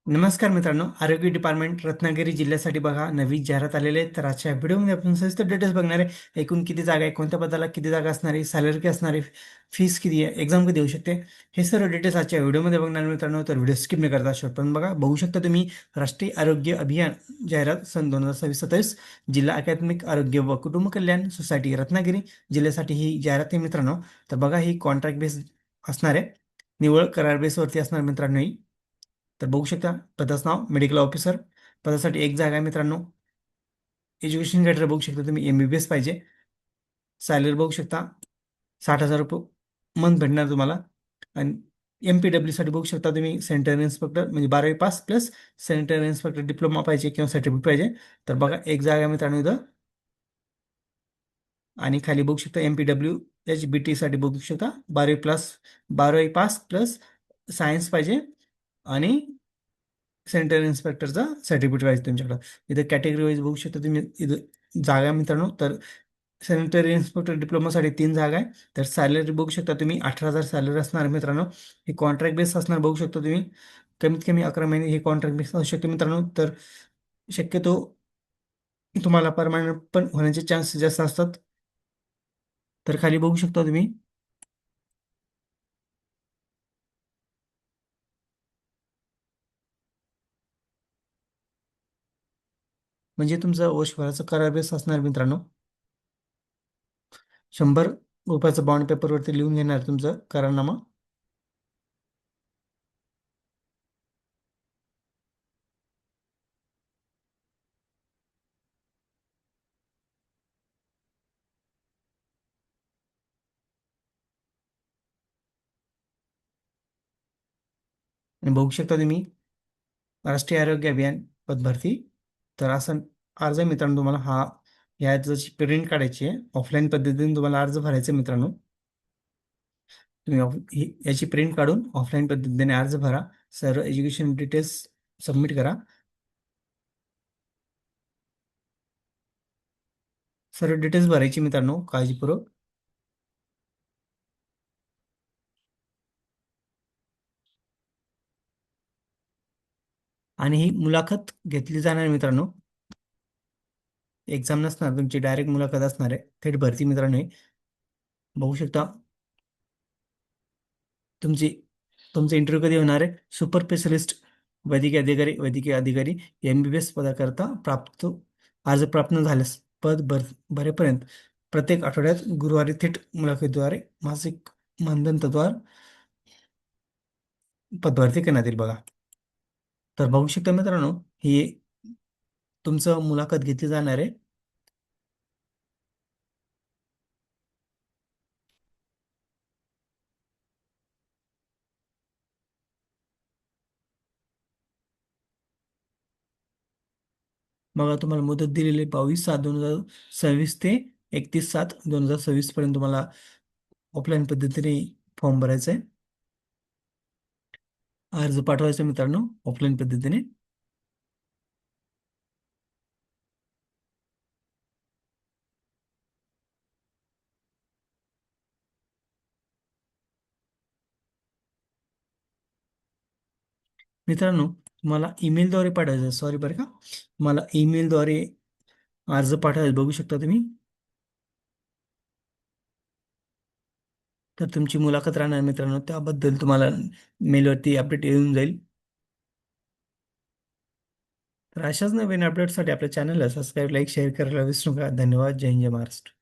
नमस्कार मित्रांनो, आरोग्य डिपार्टमेंट रत्नागिरी जिल्ह्यासाठी बघा नवीन जाहिरात आलेले आहे. तर आजच्या व्हिडिओमध्ये आपण सविस्तर डिटेल्स बघणार आहे. एकूण किती जागा आहे, कोणत्या पदाला किती जागा असणार आहे, सॅलरी किती असणार आहे, फीस किती आहे, एक्झाम कधी येऊ शकते, हे सर्व डिटेल्स आजच्या व्हिडिओमध्ये बघणार आहे मित्रांनो. तर व्हिडिओ स्किप न करता शेवटपर्यंत बघा. बघू शकता तुम्ही राष्ट्रीय आरोग्य अभियान जाहिरात सन 2026-27 जिल्हा अकादमिक आरोग्य व कुटुंब कल्याण सोसायटी रत्नागिरी जिल्ह्यासाठी ही जाहिरात आहे मित्रांनो. तर बघा ही कॉन्ट्रॅक्ट बेस असणार आहे, निव्वळ करार बेसवरती असणार मित्रांनो ही. तर बघू शकता पदाचं नाव मेडिकल ऑफिसर, पदासाठी एक जागा आहे मित्रांनो. एज्युकेशन क्रायटेरिया बघू शकता तुम्ही, MBBS पाहिजे. सॅलरी बघू शकता 60,000 रुपये मंथ भेटणार तुम्हाला. आणि MPW साठी बघू शकता तुम्ही सॅनिटरी इन्स्पेक्टर म्हणजे 12वी pass plus sanitary inspector diploma पाहिजे किंवा सर्टिफिकेट पाहिजे. तर बघा एक जागा आहे मित्रांनो इथं. आणि खाली बघू शकता MPW HBT साठी बघू शकता 12वी पास प्लस सायन्स पाहिजे आणि सॅनिटरी इन्स्पेक्टरचा सर्टिफिकेट पाहिजे तुमच्याकडं. इथं कॅटेगरी वाईज बघू शकता तुम्ही इथं जागा आहे मित्रांनो. तर सॅनिटरी इन्स्पेक्टर डिप्लोमासाठी 3 जागा आहे. तर सॅलरी बघू शकता तुम्ही 18,000 सॅलरी असणार आहे मित्रांनो. हे कॉन्ट्रॅक्ट बेस असणार बघू शकता तुम्ही. कमीत कमी 11 महिने हे कॉन्ट्रॅक्ट बेस असू शकते मित्रांनो. तर शक्यतो तुम्हाला परमनंट पण होण्याचे चान्सेस जास्त असतात. तर खाली बघू शकता तुम्ही, म्हणजे तुमचं वर्षभराचं करार बेस असणार मित्रांनो. 100 रुपयाचं बॉन्ड पेपरवरती लिहून घेणार तुमचं करारनामा. आणि बघू शकता तुम्ही राष्ट्रीय आरोग्य अभियान पदभरती. तर असं अर्ज आहे मित्रांनो तुम्हाला हा. या अर्जाची प्रिंट काढायची आहे, ऑफलाईन पद्धतीने तुम्हाला अर्ज भरायचा आहे मित्रांनो. तुम्ही याची प्रिंट काढून ऑफलाईन पद्धतीने अर्ज भरा. सर्व एज्युकेशन डिटेल्स सबमिट करा. सर्व डिटेल्स भरायची मित्रांनो काळजीपूर्वक. आणि ही मुलाखत घेतली जाणार आहे मित्रांनो. एक्झाम नसणार तुमची, डायरेक्ट मुलाखत असणार आहे, थेट भरती मित्रांनो हे. बघू शकता तुमची तुमचा इंटरव्ह्यू कधी होणार आहे. सुपर स्पेशलिस्ट वैद्यकीय अधिकारी MBBS पदाकरता अर्ज प्राप्त न झाल्यास भरेपर्यंत प्रत्येक आठवड्यात गुरुवारी थेट मुलाखतीद्वारे मासिक मानधनाद्वारे पदभरती करण्यात येईल बघा. तर बघू शकता मित्रांनो, ही तुमचं मुलाखत घेतली जाणार आहे. मग तुम्हाला मुदत दिलेली 22/7/2026 ते 31/7/2026 पर्यंत तुम्हाला ऑफलाईन पद्धतीने फॉर्म भरायचा आहे. अर्ज पाठवायचा मित्रांनो ऑफलाईन पद्धतीने. मित्रांनो तुम्हाला ईमेलद्वारे पाठवायचं, सॉरी बरं का, तुम्हाला ईमेलद्वारे अर्ज पाठवायचा बघू शकता तुम्ही. तर तुमची मुलाखत राहणार मित्रांनो, त्याबद्दल तुम्हाला मेलवरती अपडेट येऊन जाईल. तर अशाच नवीन अपडेटसाठी आपल्या चॅनलला सबस्क्राईब, लाईक, शेअर करायला विसरू नका. धन्यवाद. जय हिंद, जय महाराष्ट्र.